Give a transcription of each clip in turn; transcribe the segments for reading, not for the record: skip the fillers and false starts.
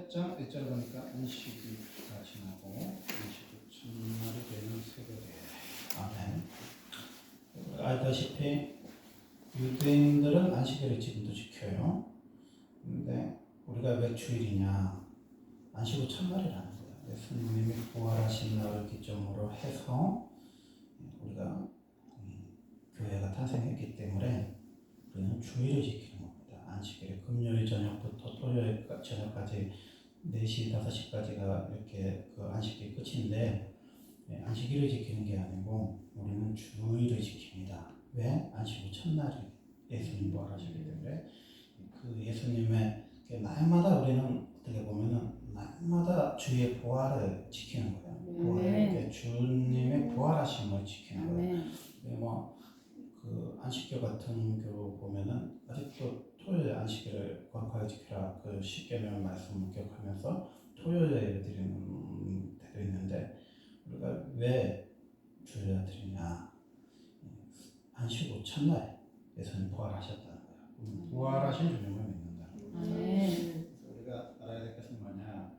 8장 1절 보니까 안식이 다 지나고 안식이 첫날이 되는 새벽에 아멘. 알다시피 유대인들은 안식일을 지금도 지켜요. 근데 우리가 왜 주일이냐? 안식 후 첫날이라는 거예요. 예수님이 부활하신 날을 기점으로 해서 우리가 교회가 탄생했기 때문에 우리는 주일을 지키는 겁니다. 안식일에 금요일 저녁부터 토요일 저녁까지 4시, 5시까지가 이렇게 그 안식일이 끝인데 안식일을 지키는 게 아니고 우리는 주일을 지킵니다. 왜? 안식 후 첫날이 예수님 부활하셨기 때문에 그 예수님의 날마다 우리는 어떻게 보면은 날마다 주의 부활을 지키는 거예요. 부활을 주님의 부활하심을 지키는 거예요. 그 안식교 같은 교로 보면은 아직도 토요일 안식일을 거룩하게 지키라 그 십계명 말씀을 기억하면서 토요일에 예배 드리는 때도 있는데 우리가 왜 주일에 드리냐? 안식 후 첫날 예수님 부활하셨다는 거예요. 부활하신 주님을 믿는다는 거예요. 우리가 알아야 될 것은 뭐냐?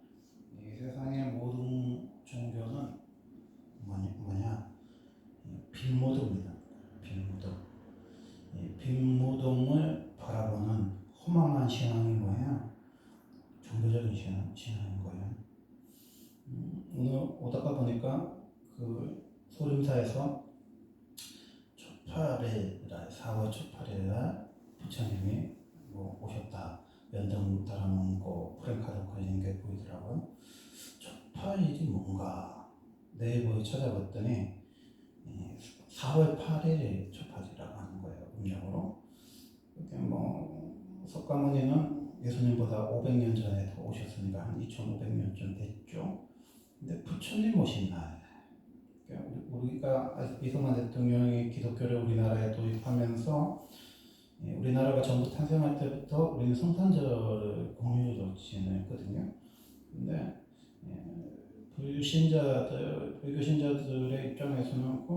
이 세상의 모든 종교는 뭐냐? 빈모도입니다. 빈모동을 바라보는 허망한 신앙이 뭐야? 종교적인 신앙인 거예요. 오늘 오다가 보니까 그 소림사에서 4월 초 8일날 부처님이 오셨다. 연등 달아놓은 거 프랭카드 걸린 게 보이더라고요. 초 8일이 뭔가 네이버에 찾아봤더니 4월 8일이 초파지라고 하는 거예요. 음력으로. 석가모니는 예수님보다 500년 전에 더 오셨으니까 한 2500년쯤 됐죠. 근데 부처님 오신 날, 우리가 이승만 대통령이 기독교를 우리나라에 도입하면서 우리나라가 정부 탄생할 때부터 우리는 성탄절을 공휴일로 지냈거든요. 근데 불교 신자들의 입장에서는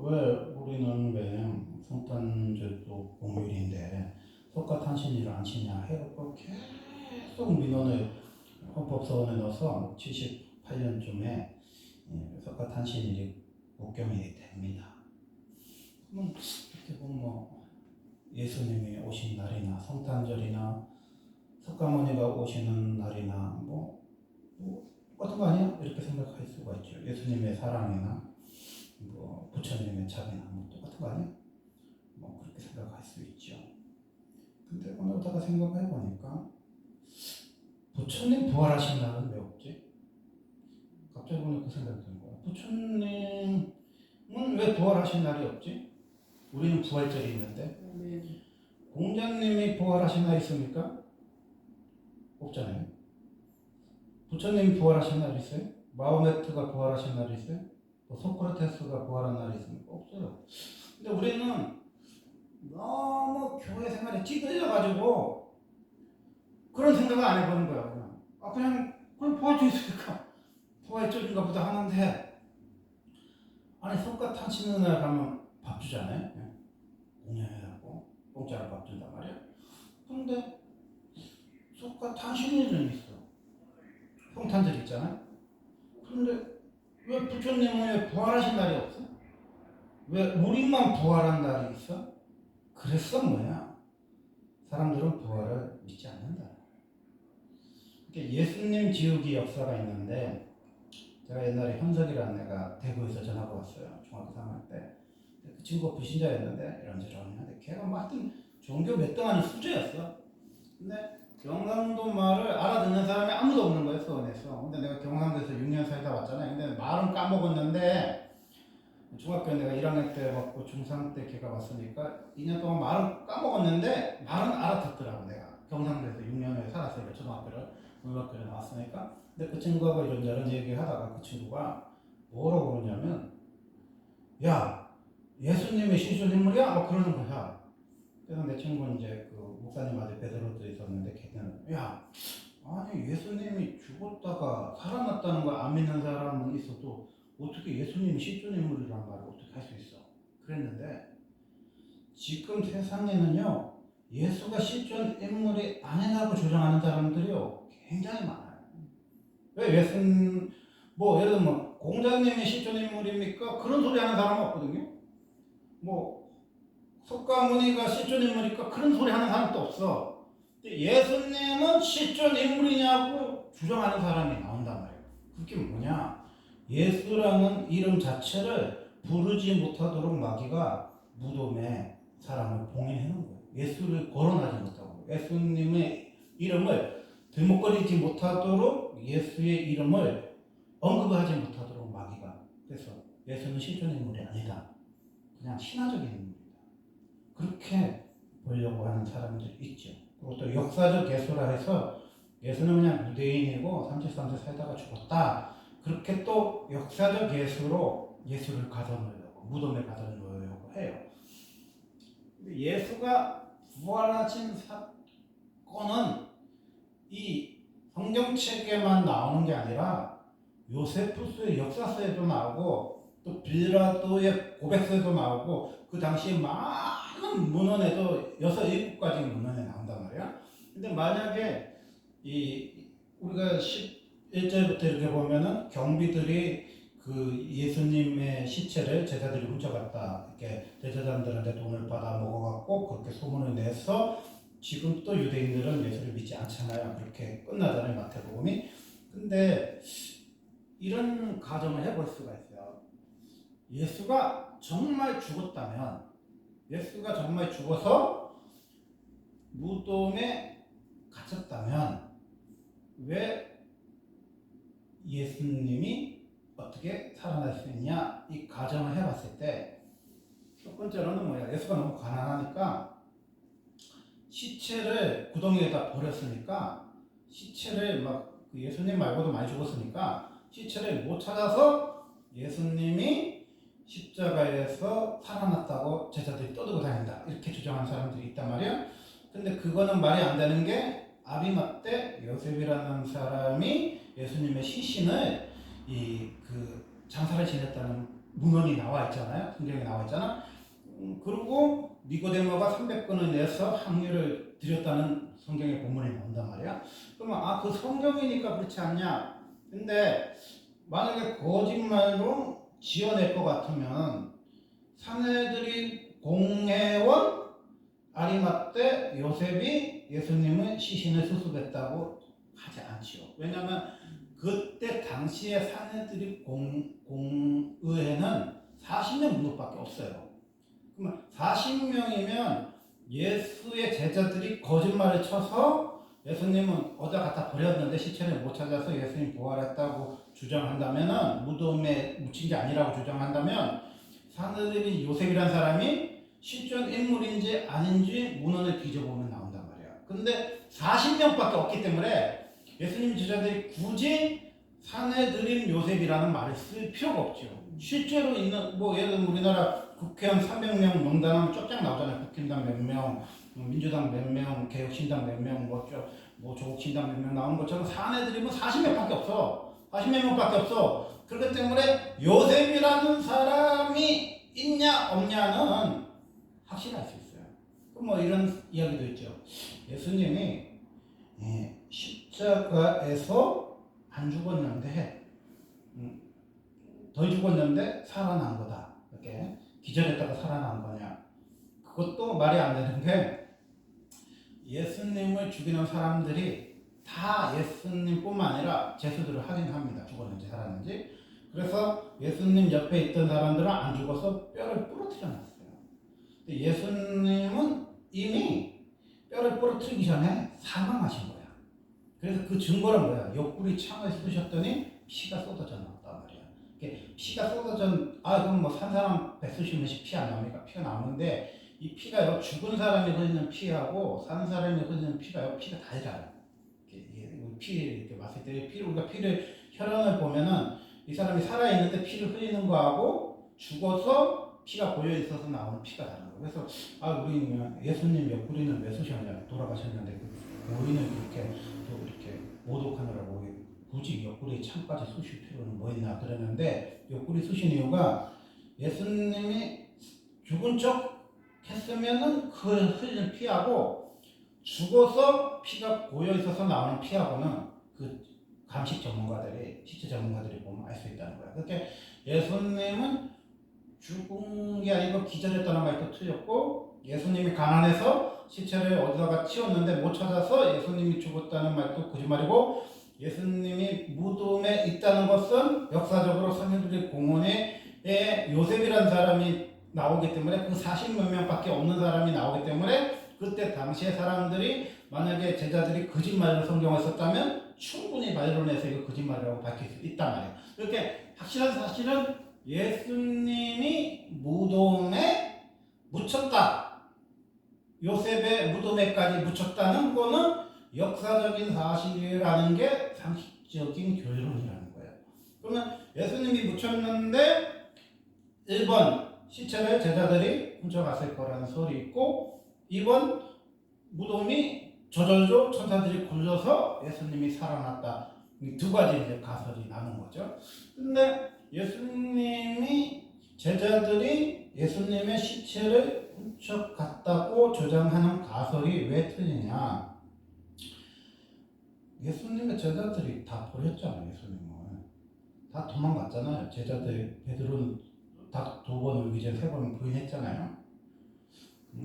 왜 우리는 왜 성탄절도 공휴일인데 석가탄신일을 안 치냐 해갖고 계속 민원을 헌법소원에 넣어서 78년쯤에 석가탄신일이 국경일이 됩니다. 그럼 이렇게 보면 예수님이 오신 날이나 성탄절이나 석가모니가 오시는 날이나 똑같은 거 아니야? 이렇게 생각할 수가 있죠. 예수님의 사랑이나 부처님의 자비나 똑같은 거 아니야? 그렇게 생각할 수 있죠. 근데 오늘다가 생각해 보니까 부처님 부활하신 날은 왜 없지? 갑자기 오늘 그 생각이 드는 거야. 부처님은 왜 부활하신 날이 없지? 우리는 부활절이 있는데 공자님이 부활하신 날 있습니까? 없잖아요. 부처님이 부활하신 날 있어요? 마호메트가 부활하신 날이 있어요? 소크라테스가 부활한 날이 있습니까? 없어요. 근데 우리는 너무 교회 생활에 찌들려가지고 그런 생각을 안 해보는 거야. 그냥 부활절 있으니까 부활절인가 보다 하는데 아니 석가탄신일 날 가면 밥 주잖아요. 공양해갖고 공짜로 밥 준단 말이야. 근데 석가탄신일은 있어. 성탄절 있잖아요. 그런데 왜 부처님은 왜 부활하신 날이 없어? 왜 우리만 부활한 날이 있어? 그래서 뭐야? 사람들은 부활을 믿지 않는다. 예수님 지우기 역사가 있는데 제가 옛날에 현석이라는 애가 대구에서 전화가 왔어요. 중학교 3학년 때. 그 친구가 불신자였는데 이런저런 하는데 걔가 하여튼 종교 몇 등 아닌 수재였어. 근데 경상도 말을 알아듣는 사람이 아무도 없는 거예요, 수원에서. 근데 내가 경상도에서 6년 살다 왔잖아요. 근데 말은 까먹었는데 중학교 내가 1학년 때 왔고 중3 때 걔가 왔으니까 2년 동안 말은 까먹었는데 말은 알아듣더라고. 내가 경상도에서 6년을 살았으니까 고등학교를 나왔으니까. 근데 그 친구하고 이런저런 얘기하다가 그 친구가 뭐라고 그러냐면 야 예수님이 실존인물이야? 그러는 거야. 그래서 내 친구는 이제 그 목사님한테 베드로도 있었는데 걔는 아니 예수님이 죽었다가 살아났다는 걸 안 믿는 사람은 있어도 어떻게 예수님이 실존인물이란 말을 어떻게 할 수 있어? 그랬는데 지금 세상에는요 예수가 실존인물이 아니라고 주장하는 사람들이요 굉장히 많아요. 왜 예수님 뭐 예를 들면 공자님이 실존 인물입니까? 그런 소리 하는 사람은 없거든요. 뭐 석가모니가 실존 인물입니까? 그런 소리 하는 사람도 없어. 근데 예수님은 실존 인물이냐고 주장하는 사람이 나온단 말이에요. 그게 뭐냐? 예수라는 이름 자체를 부르지 못하도록 마귀가 무덤에 사람을 봉인해 놓은 거예요. 예수를 거론하지 못하고 예수님의 이름을 들먹거리지 못하도록 예수의 이름을 언급하지 못하도록 마귀가. 그래서 예수는 실존 인물이 아니다. 그냥 신화적인 인물이다. 그렇게 보려고 하는 사람들이 있죠. 그리고 또 역사적 예수라 해서 예수는 그냥 유대인이고 33세 살다가 죽었다. 그렇게 또 역사적 예수로 예수를 가둬놓으려고 무덤에 가둬놓으려고 해요. 예수가 부활하신 사건은 이 성경책에만 나오는 게 아니라 요세푸스의 역사서에도 나오고 또 빌라도의 고백서에도 나오고 그 당시에 많은 문헌에도 6, 7가지 문헌에 나온단 말이야. 근데 만약에 우리가 11절부터 이렇게 보면은 경비들이 그 예수님의 시체를 제자들이 훔쳐갔다. 이렇게 제사장들한테 돈을 받아 먹어갖고 그렇게 소문을 내서 지금 또 유대인들은 예수를 믿지 않잖아요. 그렇게 끝나잖아요. 마태복음이. 근데 이런 가정을 해볼 수가 있어요. 예수가 정말 죽었다면, 예수가 정말 죽어서 무덤에 갇혔다면 왜 예수님이 어떻게 살아날 수 있냐? 이 가정을 해봤을 때 첫 번째로는 뭐야? 예수가 너무 가난하니까 시체를 구덩이에다 버렸으니까 시체를 막 예수님 말고도 많이 죽었으니까 시체를 못 찾아서 예수님이 십자가에서 살아났다고 제자들이 떠들고 다닌다. 이렇게 주장하는 사람들이 있단 말이야. 근데 그거는 말이 안 되는 게 아리마 때 요셉이라는 사람이 예수님의 시신을 그 장사를 지냈다는 문헌이 나와 있잖아요. 성경에 나와 있잖아. 그리고 니고데모가 300권을 내서 항유를 드렸다는 성경의 본문이 나온단 말이야. 그러면 그 성경이니까 그렇지 않냐? 근데 만약에 거짓말로 지어낼 것 같으면 사내들이 공회원 아리마때 요셉이 예수님의 시신을 수습했다고 하지 않지요. 왜냐하면 그때 당시에 사내들이 공의회는 40명 정도밖에 없어요. 그러면 40명이면 예수의 제자들이 거짓말을 쳐서 예수님은 어디다 갖다 버렸는데 시체를 못 찾아서 예수님 부활했다고 주장한다면, 무덤에 묻힌 게 아니라고 주장한다면, 사내들이 요셉이란 사람이 실존 인물인지 아닌지 문헌을 뒤져보면 나온단 말이야. 근데 40명밖에 없기 때문에 예수님 제자들이 굳이 사내들인 요셉이라는 말을 쓸 필요가 없죠. 실제로 있는 예를 들면 우리나라 국회의원 300명 명단은 쫙쫙 나오잖아요. 국힘당 몇 명, 민주당 몇 명, 개혁신당 몇 명, 조국신당 몇 명 나오는 것처럼 사내들이면 40명밖에 없어. 40명밖에 없어. 그렇기 때문에 요셉이라는 사람이 있냐 없냐는 확실할 수 있어요. 그럼 이런 이야기도 있죠. 예수님이 십자가에서 안 죽었는데 더 죽었는데 살아난 거다. 이렇게 기절했다가 살아난 거냐? 그것도 말이 안 되는 게 예수님을 죽이는 사람들이 다 예수님뿐만 아니라 제수들을 확인합니다. 죽었는지 살았는지. 그래서 예수님 옆에 있던 사람들은 안 죽어서 뼈를 부러뜨려 놨어요. 근데 예수님은 이미 뼈를 부러뜨리기 전에 사망하신 거야. 그래서 그 증거는 뭐야? 옆구리 창을 쑤셨더니 피가 쏟아져 나왔단 말이야. 피가 쏟아져, 그럼 산 사람 배 쑤시면 피 안 나옵니까? 피가 나오는데 이 피가요, 죽은 사람이 흘리는 피하고 사는 사람이 흘리는 피가 달라요. 이렇게 봤을 때 우리가 혈흔을 보면은 이 사람이 살아있는데 피를 흘리는 거하고 죽어서 피가 고여 있어서 나오는 피가 다른 거예요. 그래서 우리 예수님 옆구리는 왜 쑤셨냐? 돌아가셨는데 고인을 이렇게 모독하느라고 굳이 옆구리 창까지 쑤실 필요는 뭐 있나 그러는데, 옆구리 쑤신 이유가 예수님이 죽은 척 했으면은 그 흘린 피하고 죽어서 피가 고여 있어서 나오는 피하고는 그 감식 전문가들이 시체 전문가들이 보면 알 수 있다는 거야. 그렇게 예수님은 죽은 게 아니고 기절했다는 말도 틀렸고 예수님이 가난해서 시체를 어디다가 치웠는데 못 찾아서 예수님이 죽었다는 말도 거짓말이고 예수님이 무덤에 있다는 것은 역사적으로 성인들의 공원에 요셉이라는 사람이 나오기 때문에 그 40몇 명밖에 없는 사람이 나오기 때문에 그때 당시에 사람들이 만약에 제자들이 거짓말을 성경을 썼다면 충분히 말로내서 이거 거짓말이라고 밝힐 수 있단 말이에요. 이렇게 확실한 사실은 예수님이 무덤에 묻혔다. 요셉의 무덤에까지 묻혔다는 거는 역사적인 사실이라는 게 상식적인 결론이라는 거예요. 그러면 예수님이 묻혔는데 1번 시체를 제자들이 훔쳐갔을 거라는 설이 있고 2번 무덤이 저절로 천사들이 굴려서 예수님이 살아났다. 이 두 가지 이제 가설이 나는 거죠. 근데 예수님이 제자들이 예수님의 시체를 훔쳐갔다고 주장하는 가설이 왜 틀리냐? 예수님의 제자들이 다 버렸잖아요. 예수님을 다 도망갔잖아요. 제자들 베드로는 다 2번 의기 전에 3번 부인했잖아요.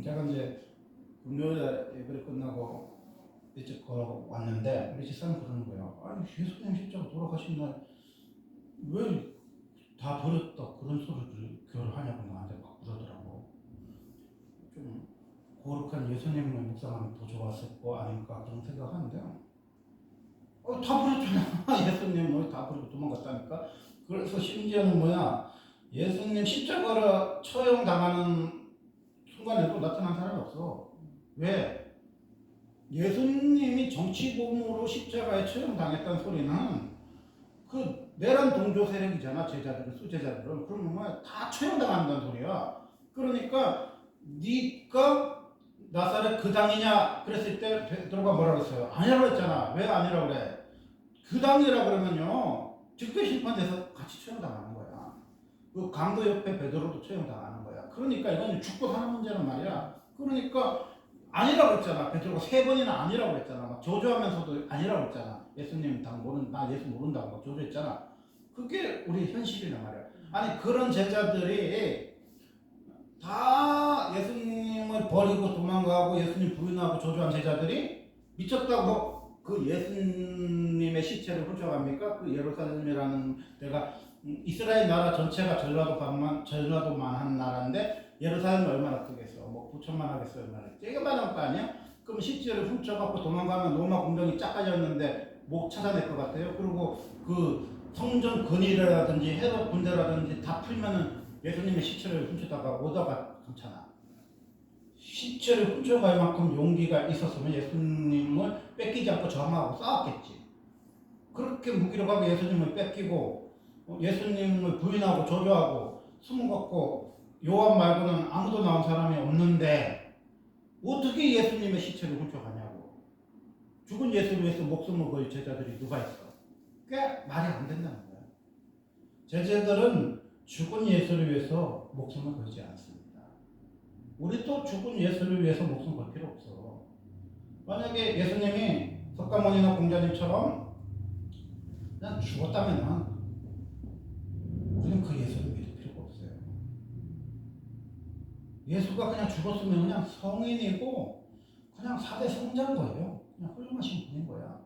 제가 이제 금요일에 예배를 끝나고 일찍 걸어왔는데 우리 집사람 그러는 거예요. 아니 예수님 십자가 돌아가신 날 왜 다 버렸다 그런 소리를 하냐고 나한테 막 그러더라고. 좀 거룩한 예수님을 묵상하면 더 좋았을 거 아닐까 그런 생각하는데요. 다 버렸잖아. 예수님을 다 버리고 도망갔다니까. 그래서 심지어는 뭐야 예수님 십자가를 처형당하는 순간에도 나타난 사람이 없어. 왜? 예수님이 정치범으로 십자가에 처형당했다는 소리는 그 내란 동조 세력이잖아. 제자들은 수제자들은. 그러면 뭐 다 처형당한다는 소리야. 그러니까 네가 나사렛 그 당이냐 그랬을 때 베드로가 뭐라고 했어요? 아니라고 했잖아. 왜 아니라고 그래? 그 당이라 그러면요 즉배 심판돼서 같이 처형당하는 거야. 그 강도 옆에 베드로도 처형당하는 거야. 그러니까 이건 죽고 사는 문제란 말이야. 그러니까 아니라고 했잖아. 베드로가 3번이나 아니라고 했잖아. 막 저주하면서도 아니라고 했잖아. 예수님 나 예수 모른다고 막 저주했잖아. 그게 우리 현실이란 말이야. 아니 그런 제자들이 다 예수님을 버리고 도망가고 예수님 부인하고 저주한 제자들이 미쳤다고 그 예수님의 시체를 훔쳐갑니까? 그 예루살렘이라는 데가 이스라엘 나라 전체가 전라도만한 나라인데 예루살렘이 얼마나 크겠어? 뭐 9천만 하겠어 얼마나? 되게 많을 거 아니야? 그럼 시체를 훔쳐갖고 도망가면 로마 군병이 짝가졌는데 못 찾아낼 것 같아요. 그리고 그 성전 근위라든지 헤롯 군대라든지 다 풀면은 예수님의 시체를 훔쳐다가 오다가 괜찮아. 시체를 훔쳐갈 만큼 용기가 있었으면 예수님을 뺏기지 않고 저항하고 싸웠겠지. 그렇게 무기력하게 예수님을 뺏기고 예수님을 부인하고 저주하고 숨어갖고 요한 말고는 아무도 나온 사람이 없는데 어떻게 예수님의 시체를 훔쳐가냐고. 죽은 예수를 위해서 목숨을 걸 제자들이 누가 있어. 그게 말이 안 된다는 거야. 제자들은 죽은 예수를 위해서 목숨을 걸지 않습니다. 우리도 죽은 예수를 위해서 목숨 걸 필요 없어. 만약에 예수님이 석가모니나 공자님처럼 그냥 죽었다면 우리는 그 예수를 믿을 필요가 없어요. 예수가 그냥 죽었으면 그냥 성인이고 그냥 4대 성자인 거예요. 그냥 훌륭하신 분인 거야.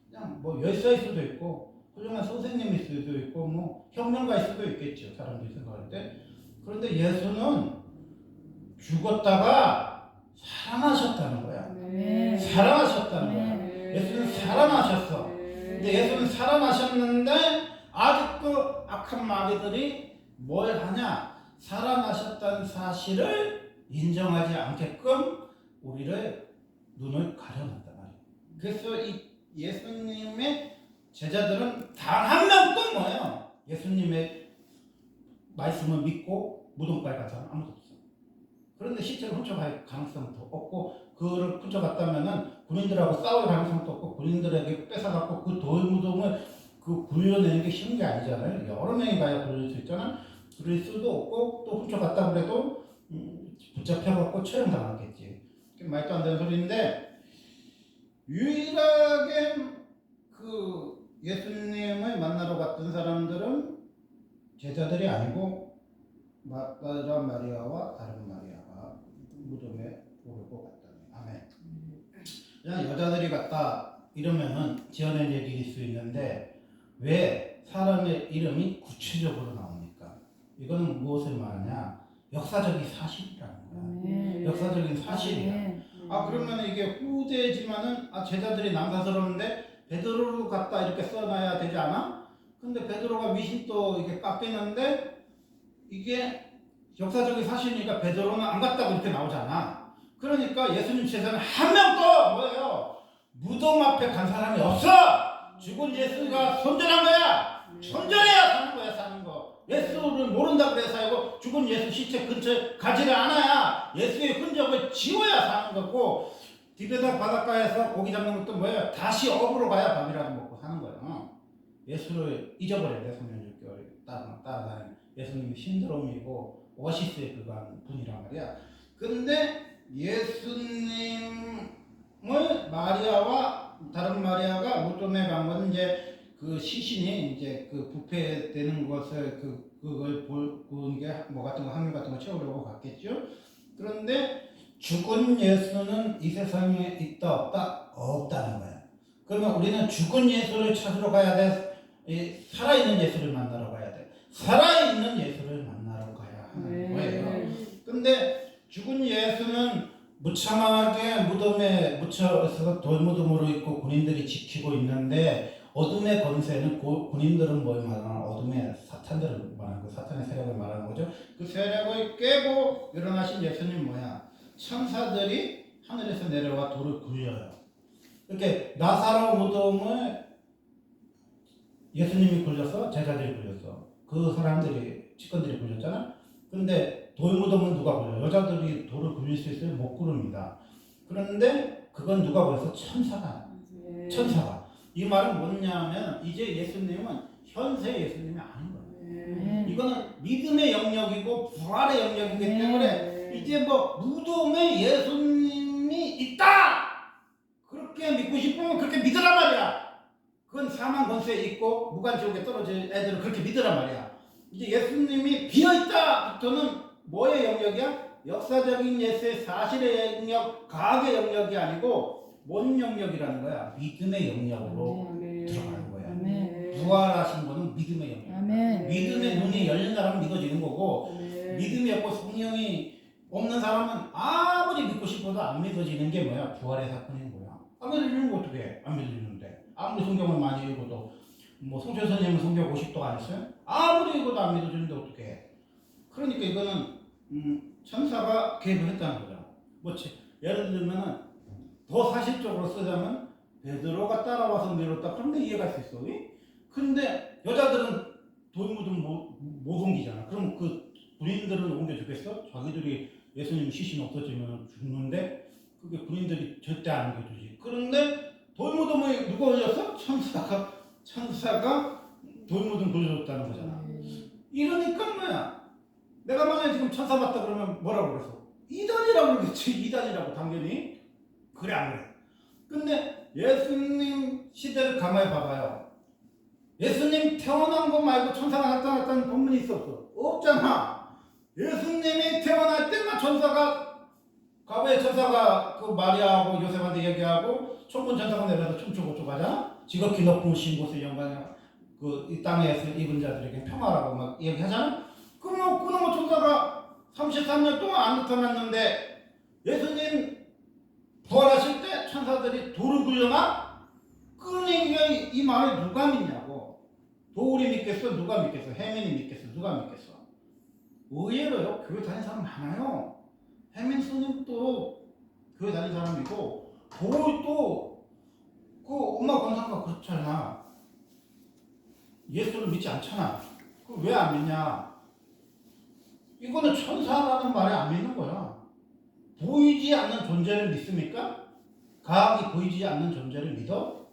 그냥 뭐 열사일 수도 있고 훌륭한 선생님일 수도 있고 뭐 혁명가일 수도 있겠죠. 사람들이 생각할 때. 그런데 예수는 죽었다가 살아나셨다는 거야. 네. 살아나셨다는 거야. 네. 예수는 살아나셨어. 근데 예수는 살아나셨는데 아직도 악한 마귀들이 뭘 하냐? 살아나셨다는 사실을 인정하지 않게끔 우리를 눈을 가려놨단 말이에요. 그래서 이 예수님의 제자들은 단 한 명도 뭐예요? 예수님의 말씀을 믿고 무덤까지 간 사람 아무도 없어. 그런데 시체를 훔쳐갈 가능성도 없고 그를 훔쳐갔다면은 군인들하고 싸울 가능성도 없고 군인들에게 뺏어갖고 그 돌무덤을 그 굴려내는 게 쉬운 게 아니잖아요. 여러 명이 가야 굴릴 수 있잖아. 그럴 수도 없고 또 훔쳐갔다 그래도 붙잡혀갖고 처형당하겠지. 말도 안 되는 소리인데 유일하게 그 예수님을 만나러 갔던 사람들은 제자들이 아니고 막달라 마리아와 다른 마리아가 무덤에 오르고 갔다니. 아멘. 그냥 여자들이 갔다 이러면은 지어낸 얘기일 수 있는데 왜 사람의 이름이 구체적으로 나옵니까? 이거는 무엇을 말하냐? 역사적인 사실이라는 거야. 역사적인 사실이야. 그러면 이게 후대지만은 제자들이 남사스러운데 베드로로 갔다 이렇게 써놔야 되지 않아? 근데 베드로가 미신 또 이게 깎이는데 이게 역사적인 사실이니까 베드로는 안 갔다고 이렇게 나오잖아. 그러니까 예수님 제자는 한 명도 뭐예요? 무덤 앞에 간 사람이 없어. 죽은 예수가 손절한 거야. 손절해야 사는 거야, 사는 거. 예수를 모른다고 그래서 살고 죽은 예수 시체 근처에 가지를 않아야 예수의 흔적을 지워야 사는 거고, 디베다 바닷가에서 고기 잡는 것도 뭐예요? 다시 업으로 가야 밥이라도 먹고 사는 거예요. 예수를 잊어버려야 돼. 3년 6개월 따라다니는 예수님이 신드롬이고 오아시스에 그간 분이란 말이야. 근데 예수님을 마리아와 다른 마리아가 무덤에 간 것은 이제 그 시신이 이제 그 부패되는 것을 그걸 보는 게 뭐 같은 거 항류 같은 거 채우려고 갔겠죠. 그런데 죽은 예수는 이 세상에 있다 없다? 없다는 거야. 그러면 우리는 죽은 예수를 찾으러 가야 돼? 살아있는 예수를 만나러 가야 돼? 살아있는 예수를 만나러 가야 하는 거예요. 근데 죽은 예수는 무참하게 무덤에 묻혀서 돌무덤으로 있고 군인들이 지키고 있는데, 어둠의 권세는 군인들은 뭘 말하나? 어둠의 사탄들을 말하는 거, 사탄의 세력을 말하는 거죠. 그 세력을 깨고 일어나신 예수님 뭐야? 천사들이 하늘에서 내려와 돌을 굴려요. 이렇게 나사로 무덤을 예수님이 굴려서 제자들이 굴렸어. 그 사람들이 직원들이 굴렸잖아. 그런데 돌무덤은 누가 굴려? 여자들이 돌을 굴릴 수 있어요? 못 굴립니다. 그런데 그건 누가 굴려서? 천사가. 천사가. 이 말은 뭐냐면 이제 예수님은 현세 예수님이 아닌 거예요. 이거는 믿음의 영역이고 부활의 영역이기 때문에 이제 뭐 무덤에 예수님이 있다! 그렇게 믿고 싶으면 그렇게 믿으란 말이야. 그건 사망 권세에 있고 무간지옥에 떨어질 애들은 그렇게 믿으란 말이야. 이제 예수님이 비어있다부터는 뭐의 영역이야? 역사적인 예수의 사실의 영역, 과학의 영역이 아니고 뭔 영역이라는 거야? 믿음의 영역으로 들어가는 거야. 부활하신 분은 믿음의 영역. 믿음의 눈이 열린 사람은 믿어지는 거고, 믿음이 없고 성령이 없는 사람은 아무리 믿고 싶어도 안 믿어지는 게 뭐야? 부활의 사건인 거야. 안 믿어지는 거 어떻게 해? 안 믿어지는데. 아무리 성경을 많이 읽어도, 뭐 송철 선생님은 성경 50도 안 했어요? 아무리 읽어도 안 믿어지는데 어떻게 해? 그러니까 이거는 천사가 개입을 했다는 거죠. 뭐 예를 들면은 더 사실적으로 쓰자면 베드로가 따라와서 밀었다. 그런데 이해가 할 수 있어. 근데 여자들은 돌무덤 못 옮기잖아. 그럼 그 군인들은 옮겨주겠어? 자기들이 예수님 시신 없어지면 죽는데 그게 군인들이 절대 안 옮겨주지. 그런데 돌무덤을 누가 올렸어? 천사가 돌무덤 돌려줬다는 거잖아. 이러니까 뭐야? 내가 만약에 지금 천사 봤다 그러면 뭐라고 그랬어? 이단이라고 그러겠지. 이단이라고 당연히. 그래 안 그래? 근데 예수님 시대를 가만히 봐봐요. 예수님 태어난 거 말고 천사가 나타났다는 본문이 있어 없어? 없잖아. 예수님이 태어날 때만 천사가, 과거에 천사가 그 마리아하고 요셉한테 얘기하고 천군 천사가 내려서 춤추고 쫓아가잖아. 지극히 높은 곳의 영광이야. 이 땅에서 입은 자들에게 평화라고 막 얘기하잖아. 그러면 그놈의 천사가 33년 동안 안 나타났는데 예수님 부활하실 때 천사들이 돌을 굴려나? 그러니까 이 말을 누가 믿냐고. 돌이 믿겠어? 누가 믿겠어? 해민이 믿겠어? 누가 믿겠어? 의외로요, 교회 다니는 사람 많아요. 해민 스님도 교회 다니는 사람이고, 돌도 그 엄마 권사가 그렇잖아. 예수를 믿지 않잖아. 그럼 왜 안 믿냐? 이거는 천사라는 말에 안 믿는 거야. 보이지 않는 존재를 믿습니까? 과학이 보이지 않는 존재를 믿어?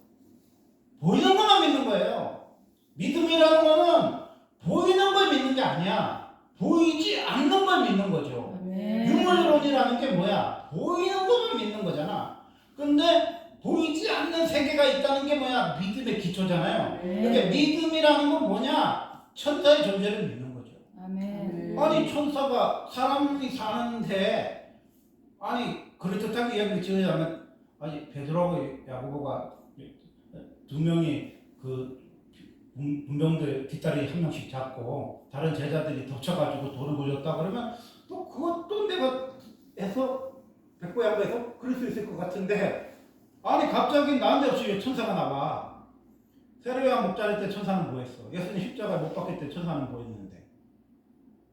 보이는 것만 믿는 거예요. 믿음이라는 거는 보이는 걸 믿는 게 아니야. 보이지 않는 걸 믿는 거죠. 유물론이라는 게 뭐야? 보이는 것만 믿는 거잖아. 근데 보이지 않는 세계가 있다는 게 뭐야? 믿음의 기초잖아요. 네. 그러니까 믿음이라는 건 뭐냐? 천사의 존재를 믿는 거죠. 아멘. 아니 천사가 사람이 사는데 아니 그렇듯하게 이야기를 지으자면 아니 베드로하고 야고보가 두 명이 그 문병들 뒷다리 한 명씩 잡고 다른 제자들이 덮쳐가지고 돌을 굴렸다 그러면 또 그것도 내가 해서 백고양고에서 그럴 수 있을 것 같은데 아니 갑자기 난데없이 왜 천사가 나와? 세례요한 목자릴 때 천사는 뭐 했어? 예수님 십자가에 못 박힐 때 천사는 뭐 했는데?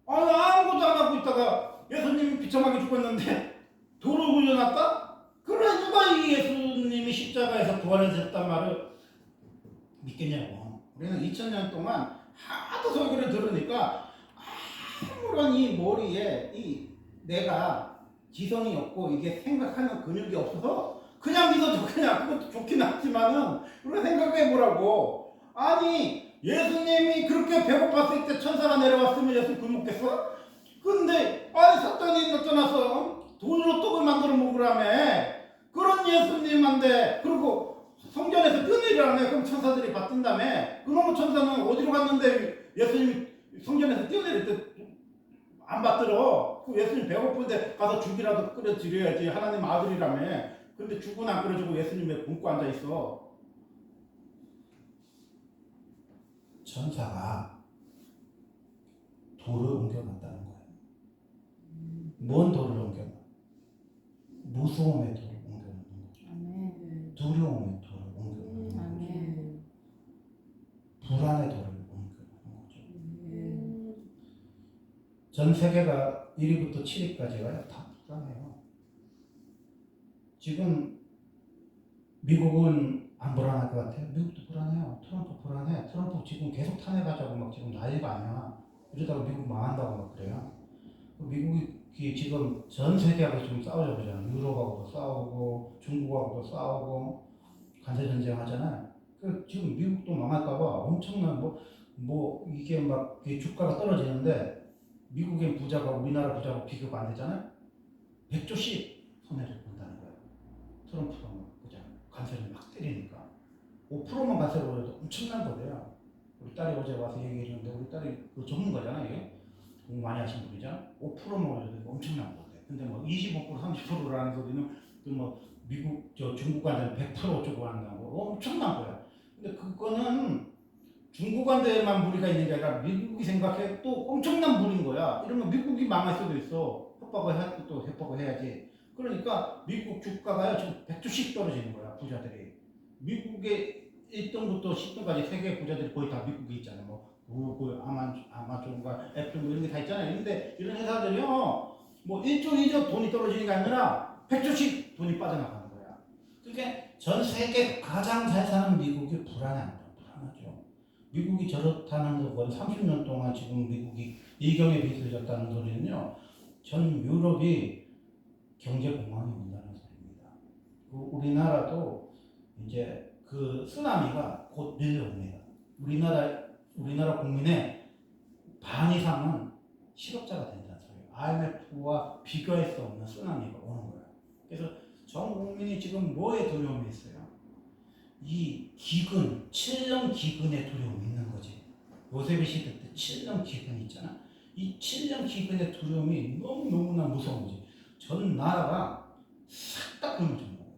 아니 아무것도 안 하고 있다가 예수님이 비참하게 죽었는데 돌을 굴려놨다? 그래 누가 이 예수님이 십자가에서 부활했단 말을 믿겠냐고. 우리는 2000년 동안 하도 설교를 들으니까 아무런 이 머리에 이 내가 지성이 없고 이게 생각하는 근육이 없어서 그냥 믿어줘. 그냥 그것도 좋긴 하지만은 우리가 생각해 보라고. 아니 예수님이 그렇게 배고팠을 때 천사가 내려왔으면 예수 굶었겠어? 근데 아니 사탄이 나타나서 돈으로 떡을 만들어 먹으라며. 그런 예수님한테 그리고 성전에서 뛰어내리라며. 그럼 천사들이 받든다며. 그놈의 천사는 어디로 갔는데 예수님이 성전에서 뛰어내릴 때 안 받들어. 그 예수님 배고픈데 가서 죽이라도 끓여드려야지. 하나님 아들이라며. 근데 죽은 안 끓여주고 예수님 왜 굶고 앉아있어? 천사가 돌을 옮겨놨다는 거예요. 뭔 돌을 옮겨놔? 무서움의 돌을 옮겨놓는 거죠. 아멘. 두려움의 돌을 옮겨놓는 거죠. 아멘. 불안의 돌을 옮겨놓는 거죠. 전 세계가 1위부터 7위까지가 다 불안해요. 지금 미국은 안 불안할 것 같아요. 미국도 불안해요. 트럼프 불안해. 트럼프 지금 계속 탄핵하자고 막 지금 난리가 아니야. 이러다가 미국 망한다고 막 그래요. 미국이 지금 전 세계하고 지금 싸우자고 그러잖아요. 유럽하고도 싸우고 중국하고도 싸우고 관세 전쟁 하잖아요. 그 지금 미국도 망할까봐 엄청난 뭐 이게 막 주가가 떨어지는데 미국의 부자가 우리나라 부자하고 비교가 안 되잖아요. 100조씩 손해를 본다는 거예요. 트럼프가 막 부자 관세를 막 때리니까 5%만 관세를 올려도 엄청난 거래요. 우리 딸이 어제 와서 얘기해 주는데 우리 딸이 그 전문가잖아. 이게 공부 많이 하신 분이잖아. 5%만 올려도 엄청난 거래. 근데 뭐 25% 30%라는 소리는 그 뭐 미국 중국 관세는 100% 어쩌고 한다고 엄청난 거야. 근데 그거는 중국 관세에만 무리가 있는 게 아니라 미국이 생각해 또 엄청난 무리인 거야. 이러면 미국이 망할 수도 있어. 협박을 해도 또 협박을 해야지. 그러니까 미국 주가가요 지금 100조씩 떨어지는 거야. 부자들이. 미국의 1등부터 10등까지 세계 부자들이 거의 다 미국에 있잖아요. 뭐 구글, 아마존과 애플 뭐 이런 게 다 있잖아요. 근데 이런 회사들이요 뭐 1조 2조 돈이 떨어지는 게 아니라 100조씩 돈이 빠져나가는 거야. 그러니까 전 세계 가장 잘 사는 미국이 불안합니다. 불안하죠. 미국이 저렇다는 건 30년 동안 지금 미국이 이경에 비틀렸다는 소리는요. 전 유럽이 경제 공황이 온다는 소리입니다. 우리나라도 이제 그 쓰나미가 곧 밀려옵니다. 우리나라 국민의 반 이상은 실업자가 된다는 소리예요. IMF와 비교할 수 없는 쓰나미가 오는 거예요. 그래서 전 국민이 지금 뭐에 두려움이 있어요? 이 기근, 7년 기근의 두려움이 있는 거지. 요셉의 시대 때 7년 기근이 있잖아. 이 7년 기근의 두려움이 너무나 무서운 거지. 전 나라가 싹 다 굶어주는 거예요.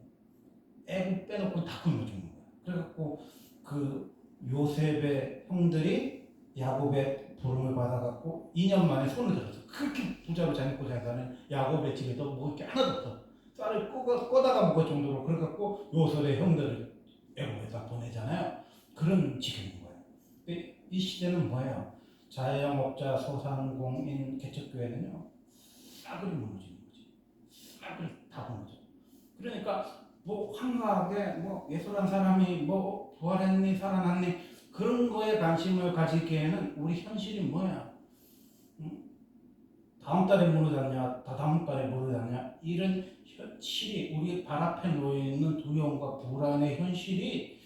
애국 빼놓고 다 굶어주는 거예요. 그래갖고 그 요셉의 형들이 야곱의 부름을 받아갖고 2년 만에 손을 들었어. 그렇게 부자로 잘 먹고 잘 사는 야곱의 집에도 먹을 게 하나도 없어. 쌀을 꺼다가 먹을 정도로. 그래갖고 요셉의 형들을 애국에다 보내잖아요. 그런 지경인 거예요. 이 시대는 뭐예요? 자영업자, 소상공인, 개척교회는요 싸그리 무너지는 거지. 싸그리 다 무너져. 그러니까 뭐 한가하게 뭐 예술한 사람이 뭐 부활했니 살아났니 그런 거에 관심을 가지기에는 우리 현실이 뭐야? 응? 다음 달에 무너졌냐, 다다음 달에 무너졌냐 이런 현실이 우리 발 앞에 놓여 있는 두려움과 불안의 현실이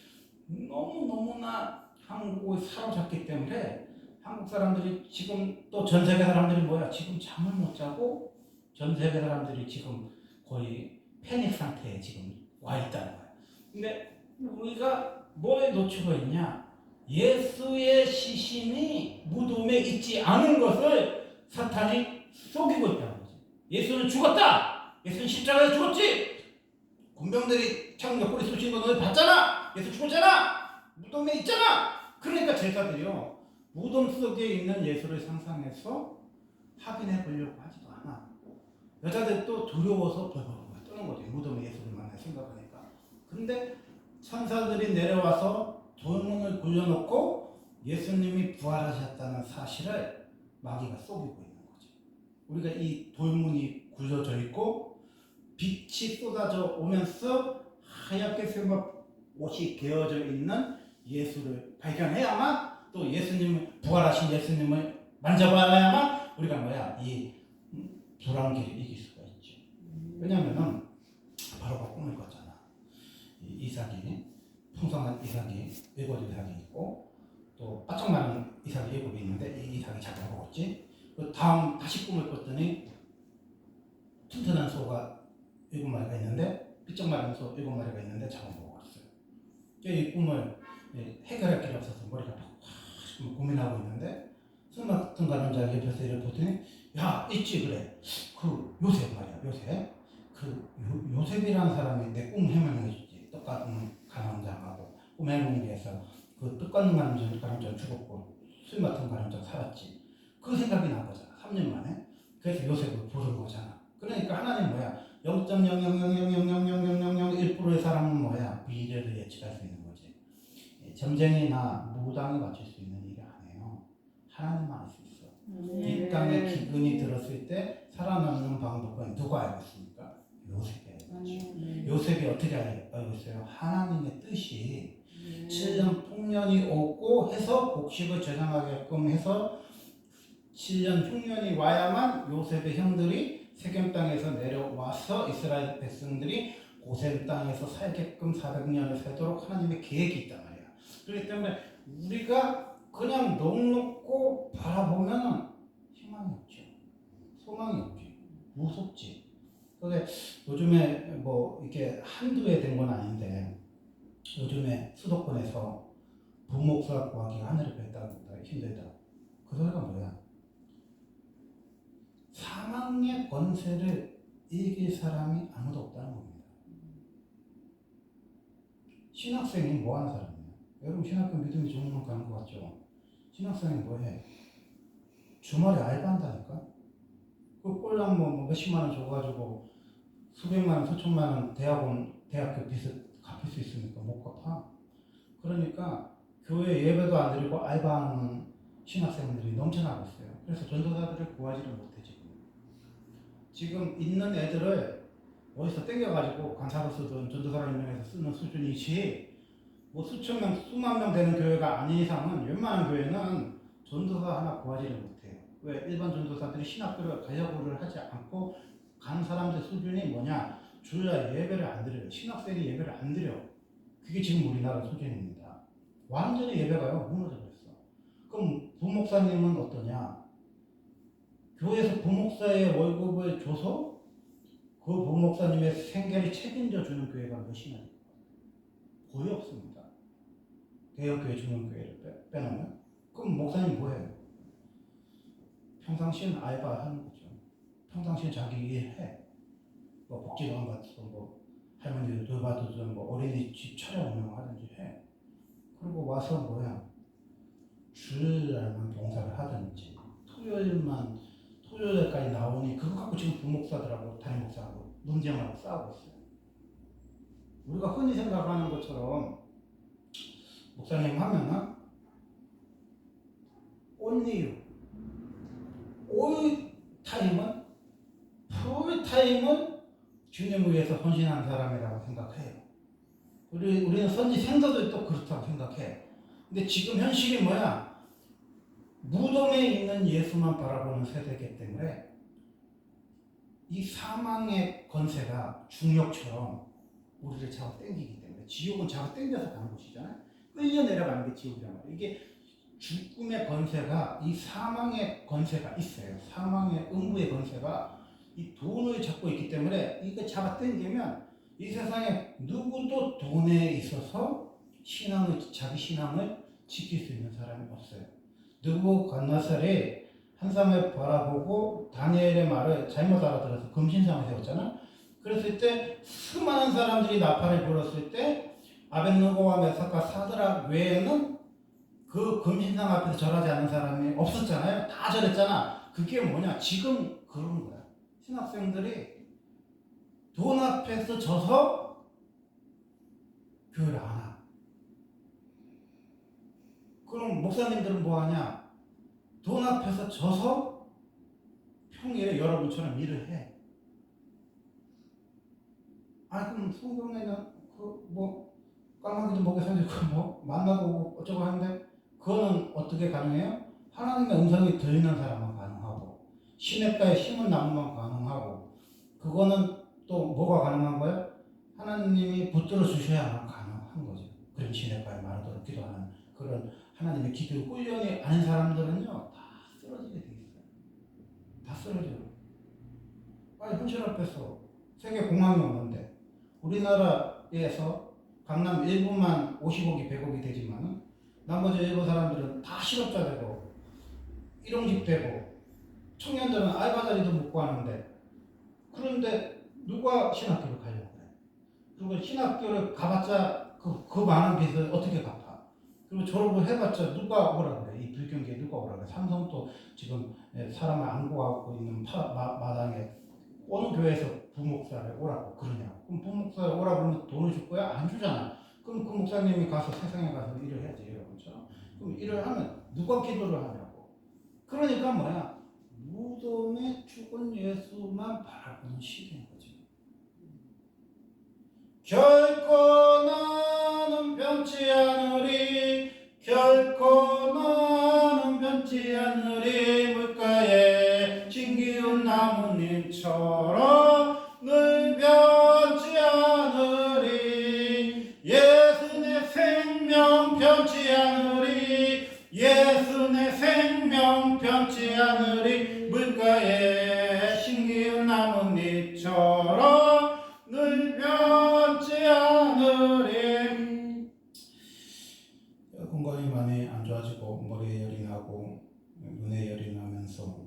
너무나 한국을 사로잡기 때문에 한국 사람들이 지금 또 전 세계 사람들이 뭐야? 지금 잠을 못 자고 전 세계 사람들이 지금 거의 패닉 상태에 지금 와 있다는 거야. 근데 우리가 뭐에 놓치고 있냐? 예수의 시신이 무덤에 있지 않은 것을 사탄이 속이고 있다는 거지. 예수는 죽었다. 예수는 십자가에 죽었지. 군병들이 창 옆구리 쑤신 거 너희 봤잖아. 예수 죽었잖아. 무덤에 있잖아. 그러니까 제자들이요, 무덤 속에 있는 예수를 상상해서 확인해 보려고 하지도 않아. 여자들도 두려워서 벌벌 떠는 거지. 무덤에 예수를 만날 생각하니까. 근데 천사들이 내려와서 돌문을 굴려놓고 예수님이 부활하셨다는 사실을 마귀가 속이고 있는 거지. 우리가 이 돌문이 굴려져 있고 빛이 쏟아져 오면서 하얗게 새막 옷이 개어져 있는 예수를 발견해야만, 또 예수님, 부활하신 예수님을 만져봐야만 우리가 뭐야, 이 불안기를 이길 수가 있지. 왜냐면은 바로 그 꿈을 꿨잖아. 이 이삭이, 풍성한 이삭이, 애굽 이삭이 있고, 또 바짝 마른 이삭이 애굽에 있는데 이 이삭이 잡아먹었지. 그 다음 다시 꿈을 꿨더니 튼튼한 소가 7마리가 있는데, 삐쩍 마른 소 7마리가 있는데 잡아먹었어요. 이 꿈을 해결할 길이 없어서 머리가 팍 고민하고 있는데, 술 같은 가는 자 옆에서 이를 보더니, 야, 있지, 그래. 그 요셉 말이야, 요셉. 요셉이라는 사람이 내 꿈 해명해주지. 떡 같은 가난자하고 꿈 해명해서 그 떡 같은 가난자 죽었고 술 같은 가난자 살았지. 그 생각이 난 거잖아, 3년 만에. 그래서 요셉을 부른 거잖아. 그러니까 하나님 뭐야, 0.000000001%의 사람은 뭐야, 미래를 예측할 수 있는 거지. 점쟁이나 무당이 맞출 수 있는 일이 아니에요. 하나님만 알 수 있어. 이 땅에 기근이 들었을 때 살아남는 방법은 누가 알고 있습니까? 요셉이 알고 있지. 요셉이 어떻게 알고 있어요? 하나님의 뜻이 7년 풍년이 오고 해서 곡식을 저장하게끔 해서 7년 흉년이 와야만 요셉의 형들이 세겜 땅에서 내려와서 이스라엘 백성들이 고센 땅에서 살게끔 400년을 살도록 하나님의 계획이 있단 말이야. 그렇기 때문에 우리가 그냥 넉넉고 바라보면 희망이 없죠. 소망이 없지. 무섭지. 근데 요즘에 뭐 이게 한두 해 된 건 아닌데, 요즘에 수도권에서 부목사 구하기가 하늘을 뺐다고 힘들다. 그 소리가 뭐야? 사망의 권세를 이길 사람이 아무도 없다는 겁니다. 신학생이 뭐 하는 사람이야? 여러분 신학교 믿음이 좋은 건 가는 것 같죠? 신학생이 뭐해? 주말에 알바한다니까? 그 꼴랑 뭐 몇십만 원 줘가지고 수백만 원, 수천만 원 대학교 빚을 갚을 수 있으니까 못 갚아. 그러니까 교회 예배도 안 드리고 알바하는 신학생들이 넘쳐나고 있어요. 그래서 전도사들을 구하지를 못해 지금 있는 애들을 어디서 땡겨가지고 간사로 쓰든 전도사를 임명해서 쓰는 수준이지, 뭐 수천 명, 수만 명 되는 교회가 아닌 이상은 웬만한 교회는 전도사 하나 구하지를 못해요. 왜? 일반 전도사들이 신학교를 가려고를 하지 않고 간 사람들 수준이 뭐냐? 주일날 예배를 안 드려요. 신학생이 예배를 안 드려. 그게 지금 우리나라 수준입니다. 완전히 예배가요 무너져 버렸어. 그럼 부목사님은 어떠냐? 교회에서 부목사의 월급을 줘서 그 부목사님의 생계를 책임져 주는 교회가 몇이나 있어요? 거의 없습니다. 개혁교회, 중앙교회를 빼놓으면. 그럼 목사님 뭐해요? 평상시엔 알바하는 거죠. 평상시엔 자기 일해. 뭐 복지관 같은 뭐 할머니들 돌봐주든 뭐 어린이집 차려 운영하든지 해. 그리고 와서 뭐야, 주일날만 봉사를 하든지 토요일까지 나오니 그거 갖고 지금 부목사들하고 담임 목사하고 논쟁하고 싸우고 있어요. 우리가 흔히 생각하는 것처럼 목사님 하면은 only all 타임은 풀 타임은 주님을 위해서 헌신한 사람이라고 생각해요. 우리는 선지 생도도 또 그렇다고 생각해. 근데 지금 현실이 뭐야? 무덤에 있는 예수만 바라보는 세대이기 때문에 이 사망의 권세가 중력처럼 우리를 잡아 당기기 때문에, 지옥은 잡아 당겨서 가는 곳이잖아요. 끌려 내려가는 게 지옥이란 말이에요. 이게 죽음의 권세가, 이 사망의 권세가 있어요. 사망의 음부의 권세가 이 돈을 잡고 있기 때문에 이거 잡아 당기면 이 세상에 누구도 돈에 있어서 자기 신앙을 지킬 수 있는 사람이 없어요. 느부갓네살이 한상을 바라보고 다니엘의 말을 잘못 알아들어서 금신상을 세웠잖아. 그랬을 때 수많은 사람들이 나팔을 불었을 때 아벳느고와 메삭과 사드락 외에는 그 금신상 앞에서 절하지 않는 사람이 없었잖아요. 다 절했잖아. 그게 뭐냐? 지금 그런 거야. 신학생들이 돈 앞에서 져서 교회를 안 와. 그럼 목사님들은 뭐 하냐? 돈 앞에서 져서 평일에 여러분처럼 일을 해. 아, 그럼 성경에는 뭐 까마귀도 목에 살리고 뭐 만나고 오고 어쩌고 하는데 그거는 어떻게 가능해요? 하나님의 음성이 들리는 사람만 가능하고 시냇가에 심은 나무만 가능하고 그거는 또 뭐가 가능한 거예요? 하나님이 붙들어 주셔야만 가능한 거죠. 그런 시냇가에 마르도록 기도하는 그런 하나님의 기도 훈련이 아닌 사람들은요 다 쓰러지게 돼 있어요. 다 쓰러져요. 아니 현실 앞에서 세계 공항이 오는데 우리나라에서 강남 일부만 50억이 100억이 되지만 나머지 일부 사람들은 다 실업자 되고 일용직 되고 청년들은 알바 자리도 못 구하는데 그런데 누가 신학교를 가려고 그래? 그리고 신학교를 가봤자 그 많은 빚을 어떻게 갚아? 그리고 졸업을 해봤자 누가 오라 그래? 이 불경기에 누가 오라 그래? 삼성도 지금 사람을 안고하고 있는 마당에 어느 교회에서 부목사를 오라고 그러냐고. 그럼 부목사를 오라고 그러면 돈을 줄 거야? 안 주잖아. 그럼 그 목사님이 가서 세상에 가서 일을 해야지 여러분처럼. 그럼 일을 하면 누가 기도를 하냐고. 그러니까 뭐야? 무덤에 죽은 예수만 바라보는 시대인 거지. 결코 나는 변치 않으리 결코 나는 변치 않으리 물가에 신기운 나뭇잎처럼 늘 변치 않으리 예수 내 생명 변치 않으리 예수 내 생명 변치 않으리 물가에 신기운 나뭇잎처럼 늘 변치 않으리. 건강이 많이 안 좋아지고 머리에 열이 나고 눈에 열이 나면서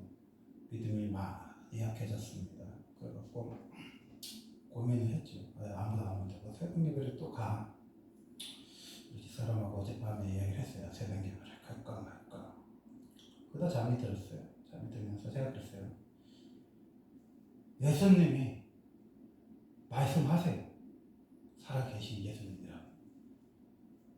믿음이 많이 약해졌습니다. 그래갖고 고민을 했죠. 아무도 안 온다고 새벽 예배를 또 가. 우리 집사람하고 어젯밤에 이야기를 했어요. 새벽 예배를 갈까 말까. 그러다 잠이 들었어요. 잠이 들면서 제가 그랬어요. 예수님이 말씀하세요. 살아계신 예수님이라고.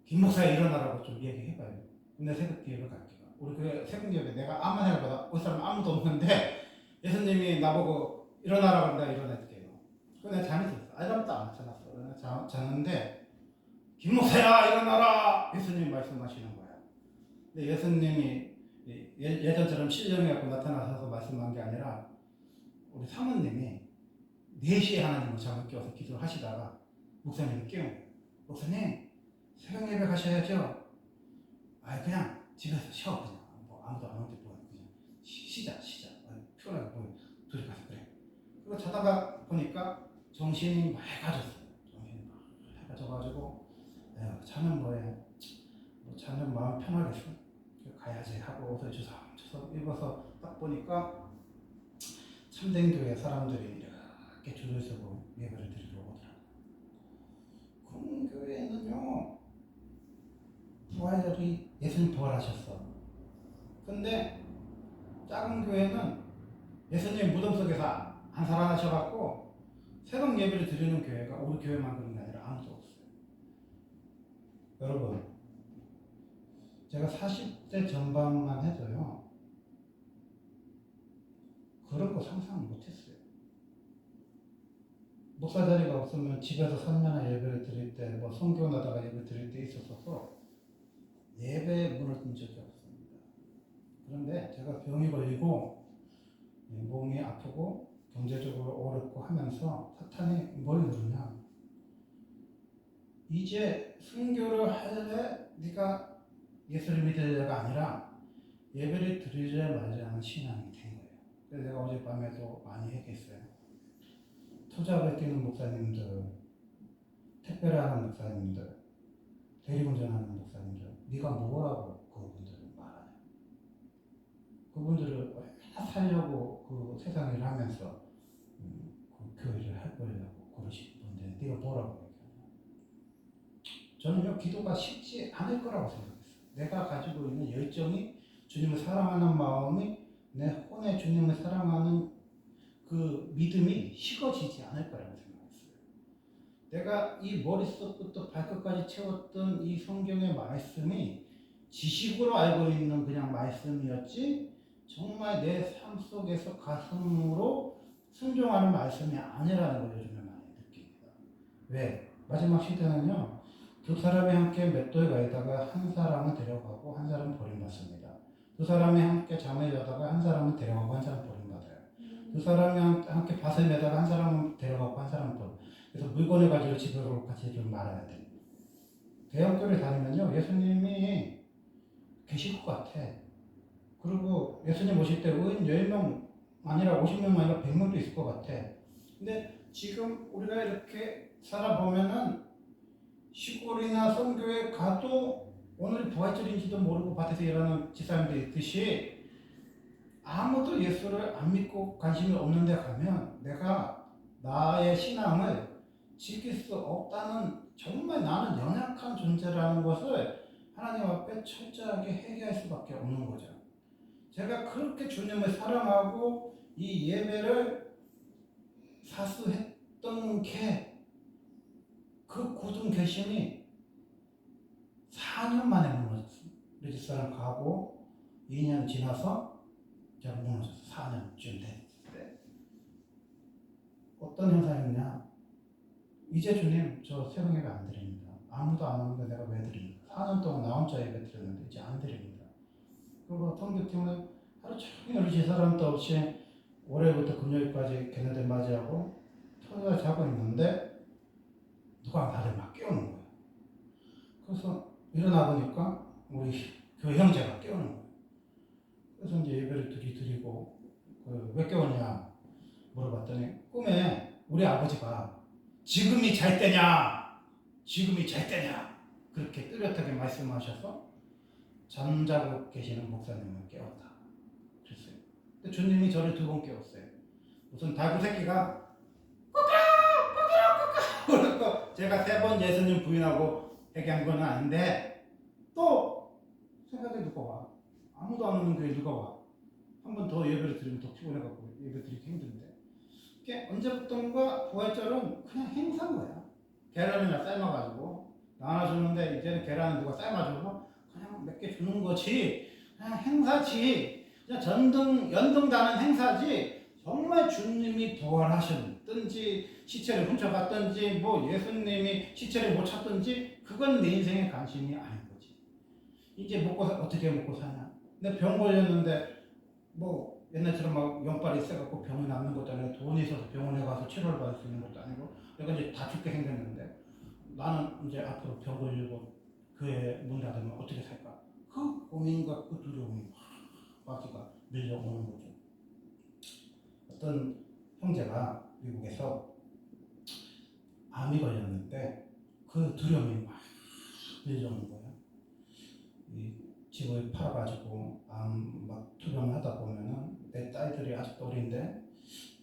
김 목사 일어나라고 좀 얘기해봐요. 근데 새벽 예배 갈게요. 우리 교회 새벽 예배 내가 아무 생각보다 올 사람 아무도 없는데 예수님이 나보고 일어나라고 내가 일어날게요. 그래서 내가 잠이 들었어. 알람도 안 맞춰놨어. 자는데 김 목사야 일어나라. 예수님이 말씀하시는 거야. 근데 예수님이 예전처럼 신령해갖고 나타나셔서 말씀한 게 아니라 우리 사모님이 4시에 하나님을 잠을 깨워서 기도를 하시다가 목사님이 깨운 거예요. 목사님 새벽 예배 가셔야죠. 아 그냥 집에서 쉬어 그냥 뭐 아무도 안 오는데 뭐 그냥 쉬자 피곤하게 뭐 둘이 가서 그래. 그리고 자다가 보니까 정신이 맑아졌어요. 정신이 맑아져가지고 자면 뭐해 뭐 자면 마음 편하겠어. 가야지 하고 옷을 주섬주섬 입어서 딱 보니까 참된 교회 사람들이 이렇게 줄을 서고 예배를 드리러 오더라고요. 큰 교회는요 부활절이 예수님 부활하셨어. 근데 작은 교회는 예수님 무덤 속에서 안 살아나셔갖고 새벽 예배를 드리는 교회가 우리 교회만 그런 게 아니라 아무도 없어요. 여러분 제가 40대 전반만 해도요 그런 거 상상 못했어요. 목사 자리가 없으면 집에서 선면한 예배를 드릴 때, 뭐 성교나다가 예배 드릴 때 있었어서 예배에 문을 뜬 적이 없습니다. 그런데 제가 병이 걸리고 몸이 아프고 경제적으로 어렵고 하면서 사탄이 뭘 누르냐? 이제 순교를 할래? 네가 예수를 믿으려가 아니라 예배를 드리려 말자는 신앙이 된 거예요. 그래서 제가 어젯밤에도 많이 얘기했어요. 투잡을 뛰는 목사님들 택배를 하는 목사님들, 대리운전하는 목사님들, 네가 뭐라고 그분들을 말하냐? 그분들을 얼마나 살려고 그 세상 일을 하면서 그 교회를 해보려고 그러신 분들, 네가 뭐라고 얘기하냐? 저는요, 기도가 쉽지 않을 거라고 생각했어요. 내가 가지고 있는 열정이, 주님을 사랑하는 마음이, 내 혼에 주님을 사랑하는 그 믿음이 식어지지 않을 거라고 생각했어요. 내가 이 머릿속부터 발끝까지 채웠던 이 성경의 말씀이 지식으로 알고 있는 그냥 말씀이었지, 정말 내 삶 속에서 가슴으로 순종하는 말씀이 아니라는 걸 요즘에 많이 느낍니다. 왜? 마지막 시대는요, 두 사람이 함께 맷돌 가다가 한 사람은 데려가고 한 사람은 버림받습니다. 두 사람이 함께 잠을 자다가 한 사람은 데려가고 한 사람은 버림받아요. 두 사람이 함께 밭을 매다가 한 사람은 데려가고 한 사람은 버림. 그래서 물건을 가지고 집으로 같이 좀 말아야 돼. 대형교회 다니면요, 예수님이 계실 것 같아. 그리고 예수님 오실 때 의인 10명 아니라 50명 아니라 100명도 있을 것 같아. 근데 지금 우리가 이렇게 살아보면은 시골이나 선교에 가도 오늘 부활절인지도 모르고 밭에서 일하는 집사람들이 있듯이 아무도 예수를 안 믿고 관심이 없는데 가면 내가 나의 신앙을 지킬 수 없다는, 정말 나는 연약한 존재라는 것을 하나님 앞에 철저하게 회개할 수밖에 없는 거죠. 제가 그렇게 주님을 사랑하고 이 예배를 사수했던 게, 그 굳은 결심이 4년 만에 무너졌어요. 우리 집사람 가고 2년 지나서 제가 무너졌어요. 4년쯤 됐을 때. 어떤 현상이냐? 이제 주님, 저 새벽 예배 안 드립니다. 아무도 안 오는데 내가 왜 드립니까? 4년 동안 나 혼자 예배 드렸는데 이제 안 드립니다. 그리고 통교팀을 하루 종일 우리 집사람도 없이 월요일부터 금요일까지 걔네들 맞이하고 토요일 자고 있는데 누가 나를 막 깨우는 거예요. 그래서 일어나 보니까 우리 교회 형제가 깨우는 거예요. 그래서 이제 예배를 드리고 왜 깨웠냐 물어봤더니 꿈에 우리 아버지가 지금이 잘 때냐, 지금이 잘 때냐 그렇게 뚜렷하게 말씀하셔서 잠자고 계시는 목사님을 깨웠다 그랬어요. 근데 주님이 저를 2번 깨웠어요. 무슨 달구 새끼가 그러니까 제가 3번 예수님 부인하고 회개한 건 아닌데, 또 생각해 누가 와? 아무도 안 오는 교회 누가 와? 한 번 더 예배를 드리면 더 피곤해갖고 예배 드리기 힘든데, 이게 언제부턴가 부활절은 그냥 행사인 거야. 계란이나 삶아가지고 나눠주는데, 이제는 계란은 누가 삶아줘서 그냥 몇 개 주는 거지, 그냥 행사지, 그냥 연등다는 행사지. 정말 주님이 부활하셨든지 시체를 훔쳐갔든지 뭐 예수님이 시체를 못 찾든지 그건 내 인생의 관심이 아닌 거지. 이제 어떻게 먹고 사냐. 근데 병 걸렸는데 뭐 옛날처럼 막 연발이 세갖고 병이 낫는 것도 아니고, 돈이 있어서 병원에 가서 치료를 받을 수 있는 것도 아니고, 내가 이제 다 죽게 생겼는데 나는 이제 앞으로 병 걸리고 교회 문 닫으면 어떻게 살까. 그 고민과 그 두려움이 마귀가 밀려오는 거죠. 어떤 형제가 미국에서 암이 걸렸는데 그 두려움이 막 밀려오는 거예요. 이 집을 팔아가지고 암 막 투병을 하다 보면은 내 딸들이 아직도 어린데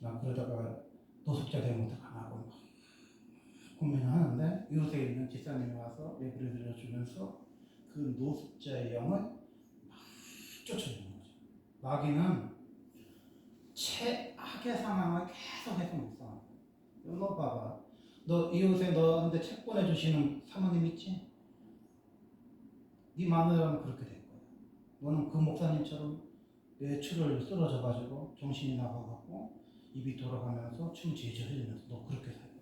나 그러다가 노숙자 되면 어떡하냐고 막 고민을 하는데, 이웃에 있는 집사님이 와서 예배를 드려주면서 그 노숙자의 영을 막 쫓아내는 거죠. 마귀는 최악의 상황을 계속해서 묵상하고, 너 봐봐, 너 이웃에 너한테 책 보내주시는 사모님 있지? 네 마누라는 그렇게 될 거야. 너는 그 목사님처럼 뇌출을 쓰러져가지고 정신이 나가갖고 입이 돌아가면서 춤 질질 흘리면서 너 그렇게 살 거야.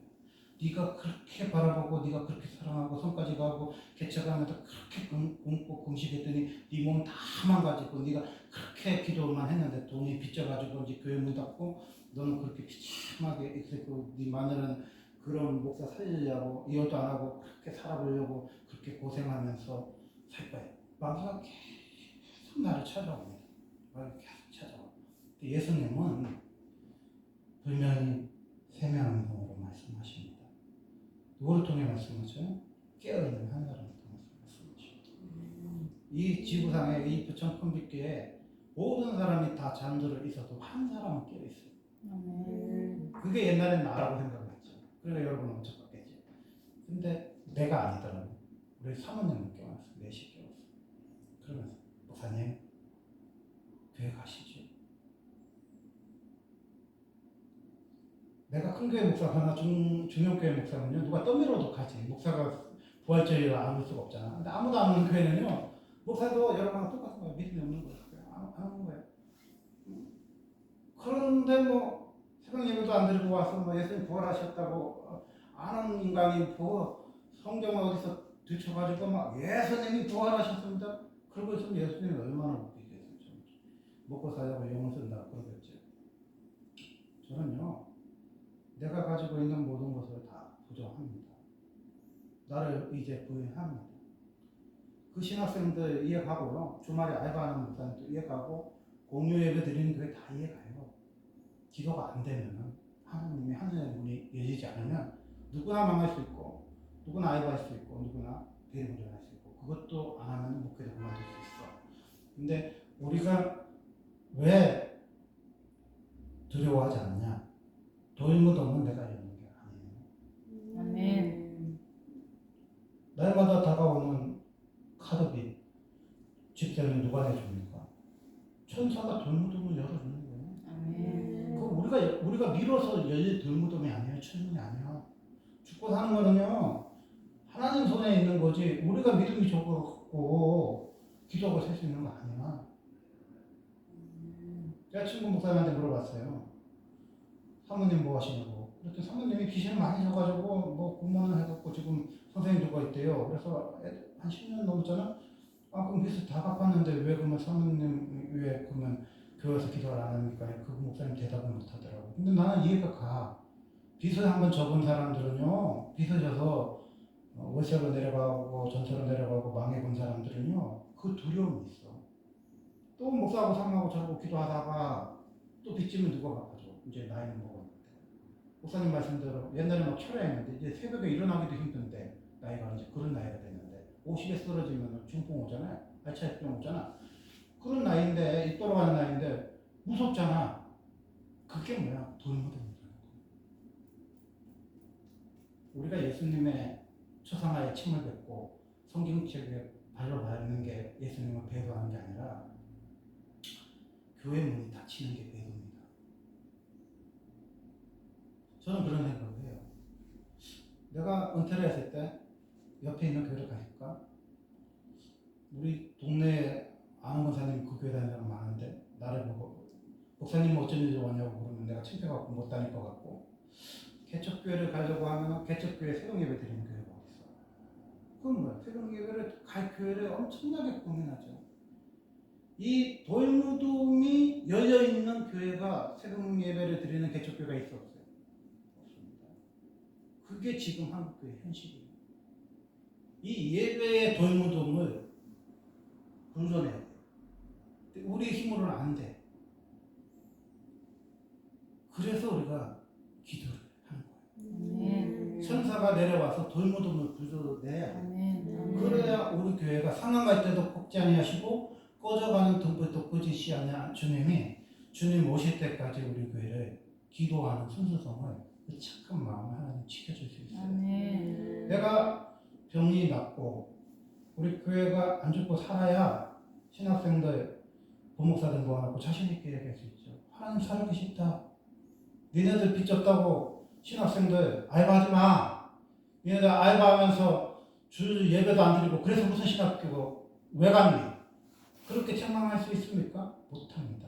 네가 그렇게 바라보고 네가 그렇게 사랑하고 성까지 가고 개척하면서 그렇게 굶고 금식했더니 네 몸 다 망가지고, 네가 그렇게 기도만 했는데 돈이 빚져가지고 이제 교회 문 닫고 너는 그렇게 비참하게 있었고, 네 마누라는 그런 목사 살리려고 이혼도 안 하고 그렇게 살아보려고 그렇게 고생하면서 살 거야. 마귀가 계속 나를 찾아옵니다. 마귀가 계속 찾아와. 예수님은 분명히 세명으로 말씀하십니다. 누구를 통해 말씀하죠? 깨어있는 한 사람을 통해서 말씀하죠. 이 지구상의 이 부천 큰빛교에 모든 사람이 다 잠들어 있어도 한 사람은 깨어있어요. 그게 옛날엔 나라고 생각했죠. 그러니까 여러분 엄청 깎겠죠. 근데 내가 아니더라고. 우리 사모님은 깨어났어. 4시 깨웠어. 그러면서 목사님 교회 가시죠. 내가 큰 교회 목사거나 중형교회 목사면요 누가 떠밀어도 가지. 목사가 부활절이라 안 올 수가 없잖아. 근데 아무도 안 오는 교회는요 목사도 여러분과 똑같은 거예요. 믿음이 없는 거예요. 안 오는 거예요. 그런데 뭐 새벽 예배도 안 드리고 와서 뭐 예수님 부활하셨다고 아는 인간이 뭐 성경을 어디서 뒤쳐가지고 막 예수님이 부활하셨습니다. 그러고 있으면 예수님이 얼마나 웃기겠어요. 먹고 살려고 영을 쓴다 그러겠죠. 저는요 내가 가지고 있는 모든 것을 다 부정합니다. 나를 이제 부인합니다. 그 신학생들 이해가고요. 주말에 알바하는 목사님도 이해가고 공유 예배 드리는 교회 다 이해가요. 기도가 안 되면 하나님의 하늘의 문이 열리지 않으면 누구나 망할 수 있고 누구나 알바할 수 있고 누구나 대리운전할 수 있고 그것도 안 하면 목회를 그만둘 수 있어. 근데 우리가 왜 두려워하지 않냐? 도일무덤은 내가 여는 게 아니에요. 아멘. 날마다 다가오는 카드비 집세는 누가 내줍니까? 천사가 돌무덤을 열어주는 거예요. 아멘. 그 우리가 밀어서 열릴 돌무덤이 아니에요. 천문이 아니야. 죽고 사는 거는요 하나님 손에 있는 거지 우리가 믿음이 적고 기도가 셀 수 있는 거 아니야. 제가 친구 목사님한테 물어봤어요. 사모님 뭐 하시냐고. 그랬더니 사모님이 귀신을 많이 져가지고 뭐 공무원을 해갖고 지금 선생님 누가 있대요. 그래서 한 10년 넘었잖아. 아 그럼 빚을 다 갚았는데 왜 그러면 사모님 왜 그러면 교회에서 기도를 안 합니까? 그 목사님 대답을 못 하더라고. 근데 나는 이해가 가. 빚을 한번 접은 사람들은요 빚을 져서 월세로 내려가고 전세로 내려가고 망해본 사람들은요 그 두려움이 있어. 또 목사하고 상하고 저러고 기도하다가 또 빚지면 누가 갚아줘. 이제 나이는 먹었는데 목사님 말씀대로 옛날에 막 철야했는데 이제 새벽에 일어나기도 힘든데 나이가 이제 그런 나이가 됐는데 50에 쓰러지면 중풍 오잖아요. 알츠하이머병 오잖아. 그런 나이인데 입 돌아가는 나이인데 무섭잖아. 그게 뭐야? 돌무덤이라는 거. 우리가 예수님의 초상화에 침을 뱉고 성경책에 발로 밟는 게 예수님을 배도하는 게 아니라 교회 문이 닫히는 게 배도입니다. 저는 그런 생각을 해요. 내가 은퇴를 했을 때 옆에 있는 교회를 가실까? 우리 동네에 아는 권사님이 그 교회 다니는 사람 많은데 나를 보고 목사님 어쩐 일로 왔냐고 그러면 내가 창피해갖고 못 다닐 것 같고 개척교회를 가려고 하면 개척교회 새벽예배 드리는 교회가 어딨어. 그건 뭐야? 새벽예배를 갈 교회를 엄청나게 고민하죠. 이 돌무덤이 열려있는 교회가 새벽예배를 드리는 개척교회가 있어 없어요? 없습니다. 그게 지금 한국교회 현실이에요. 이 예배의 돌무덤을 불러내야 돼. 우리 힘으로는 안 돼. 그래서 우리가 기도를 하는 거예요. 천사가 내려와서 돌무덤을 불러내야 돼. 그래야 우리 교회가 상한 갈 때도 꺾지 아니하시고 꺼져가는 등불도 꺼지시 않냐. 주님 오실 때까지 우리 교회를 기도하는 순수성을 그 착한 마음을 하나님 지켜줄 수 있어요. 내가 병이 낫고 우리 교회가 안 죽고 살아야 신학생들 부목사들 모아놓고 자신있게 얘기할 수 있죠. 하나님 살기 싫다. 니네들 빚졌다고 신학생들 알바하지 마. 니네들 알바하면서 주 예배도 안 드리고 그래서 무슨 신학교고 왜 갔니? 그렇게 책망할 수 있습니까? 못합니다.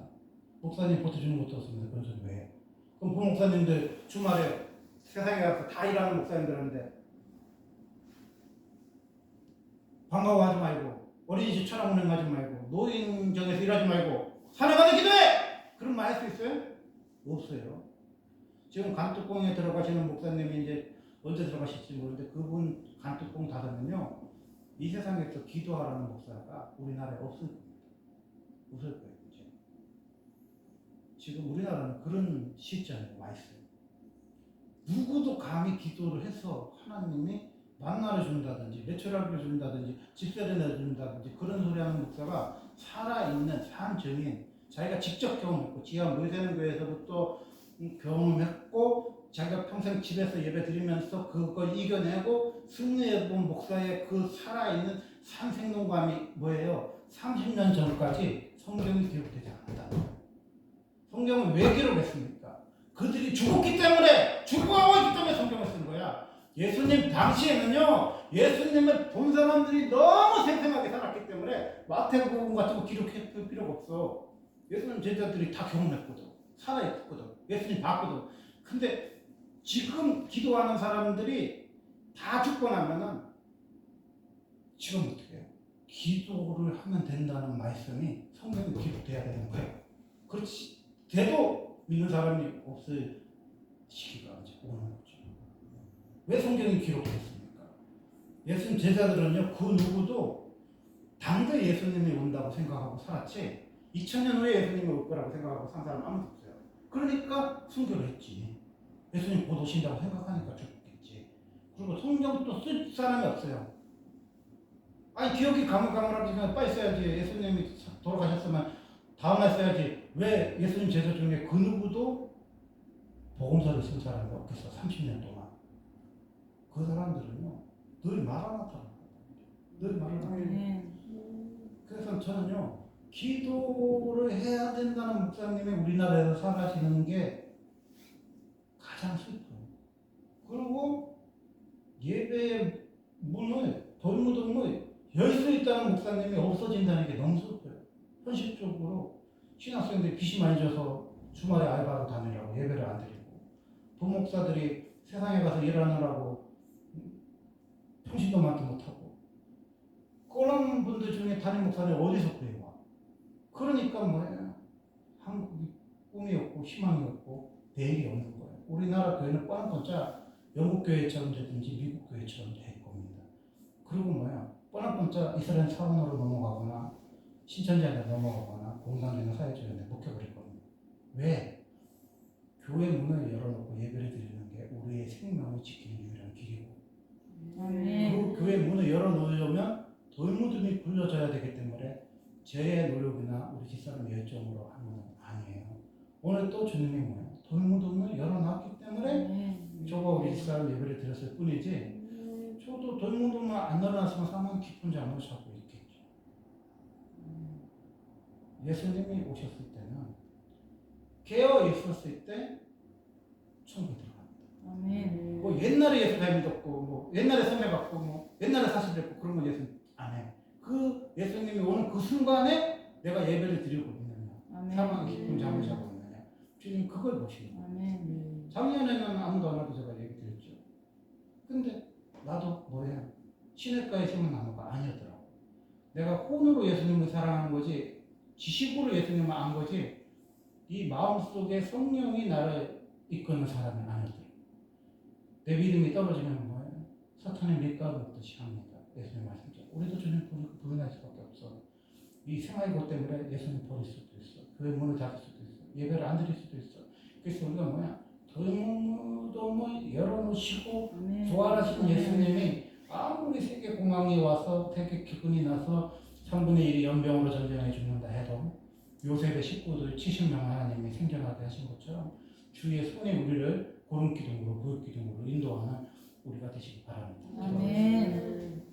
목사님 보태주는 것도 없습니다. 그런 소리 왜 해? 그럼 부목사님들 주말에 세상에 가서 다 일하는 목사님들한테 방과후 하지 말고 어린이집 천학 운행하지 말고 노인정에서 일하지 말고 산에 가서 기도해! 그런 말 할 수 있어요? 없어요. 지금 간뚜껑에 들어가시는 목사님이 이제 언제 들어가실지 모르는데 그분 간뚜껑 닫으면요 이 세상에서 기도하라는 목사가 우리나라에 없을 겁니다. 없을 거예요. 지금 우리나라는 그런 시점에 와 있어요. 누구도 감히 기도를 해서 하나님이 만나를 준다든지 내추럴을 준다든지 집세를 내준다든지 그런 소리 하는 목사가 살아있는 산 증인, 자기가 직접 경험했고 지하 모세는 교회에서부터 경험했고 자기가 평생 집에서 예배 드리면서 그걸 이겨내고 승리해본 목사의 그 살아있는 산 생동감이 뭐예요? 30년 전까지 성경이 기록되지 않았다. 성경은 왜 기록했습니까? 그들이 죽었기 때문에, 죽어가고 있기 때문에 성경을 쓴 거야. 예수님 당시에는요, 예수님을 본 사람들이 너무 생생하게 살았기 때문에 마태복음 같은 거 기록할 필요가 없어. 예수님 제자들이 다 경험했거든. 살아있거든. 예수님 봤거든. 근데 지금 기도하는 사람들이 다 죽고 나면은 지금 어떻게 해요? 기도를 하면 된다는 말씀이 성경에 기록돼야 되는 거예요. 그렇지. 돼도 믿는 사람이 없을 시기가 이제 오는 거죠. 왜 성경이 기록됐습니까? 예수님 제자들은요, 그 누구도 당대 예수님이 온다고 생각하고 살았지 2000년 후에 예수님이 올 거라고 생각하고 산 사람 아무도 없어요. 그러니까 순교를 했지. 예수님 곧 오신다고 생각하니까 죽겠지. 그리고 성경 또 쓸 사람이 없어요. 아니 기억이 가물가물하게 그냥 빨리 써야지. 예수님이 돌아가셨으면 다음날 써야지. 왜 예수님 제자 중에 그 누구도 복음서를 쓴 사람이 없겠어. 30년 동안. 그 사람들은요 늘 말아놨다는 거예요. 늘 말아놨다는. 그래서 저는요 기도를 해야 된다는 목사님이 우리나라에서 사라지는 게 가장 슬퍼요. 그리고 예배의 문을 돌무덤을 열 수 있다는 목사님이 없어진다는 게 너무 슬퍼요. 현실적으로 신학생들이 빚이 많이 져서 주말에 알바로 다니라고 예배를 안 드리고 부목사들이 세상에 가서 일하느라고 평신도 맡지 못하고 그런 분들 중에 담임 목사님 어디서 구해와? 그러니까 뭐예요? 한국이 꿈이었고 희망이었고 대일이 없는 거예요. 우리나라 교회는 뻔뻔짜 영국 교회처럼 되든지 미국 교회처럼 될 겁니다. 그리고 뭐야? 뻔뻔짜 이스라엘 사원으로 넘어가거나 신천지한테 넘어가거나 공산주의나 사회주의한테 먹혀버릴 겁니다. 왜? 교회 문을 열어놓고 예배를 드리는 게 우리의 생명을 지키는 유일한 길이고 그 교회 문을 열어놓으려면 돌무덤이 굴려져야 되기 때문에 제 노력이나 우리 집사람의 열정으로 하는 건 아니에요. 오늘 또 주님이 뭐예요? 돌무덤을 열어놨기 때문에 저거 우리 집사람 예배를 드렸을 뿐이지 저도 돌무덤을 안 열어놨으면 사망 깊은 잠을 자고 있겠죠. 예수님이 오셨을 때는 깨어 있었을 때 천국에 들어갑니다. 뭐 옛날에 예수 잘 믿었고 뭐 옛날에 선배 받고 뭐 옛날에 사실 됐고 그런 건 예수 안 해요. 그 예수님이 오는 그 순간에 내가 예배를 드리고 있느냐 사망 깊은 잠을 자고 있느냐 주님 그걸 보시는 거예요. 작년에는 아무도 안 와도 제가 얘기 드렸죠. 근데 나도 뭐예요? 시냇가에 심은 나무가 아니었더라고. 내가 혼으로 예수님을 사랑하는 거지 지식으로 예수님을 안 거지 이 마음속에 성령이 나를 이끄는 사람이 아니었더라고. 내 믿음이 떨어지면 뭐예요? 사탄의 밀가루 먹듯이 합니다. 예수님 말씀죠. 우리도 주님 부인할 수밖에 없어. 이 생활고 때문에 예수님 버릴 수도 있어. 교회 문을 닫을 수도 있어. 예배를 안 드릴 수도 있어. 그래서 우리가 뭐야? 돌무덤을 열어놓으시고 부활하신 예수님이 아무리 세계 공황이 와서 세계 기근이 나서 3분의 1이 연병으로 전쟁에 죽는다 해도 요셉의 식구들 70명 하나님이 생존하게 하신 것처럼 주의 손에 우리를 구름 기둥으로 불 기둥으로 인도하는 우리가 되시기 바랍니다. 아멘.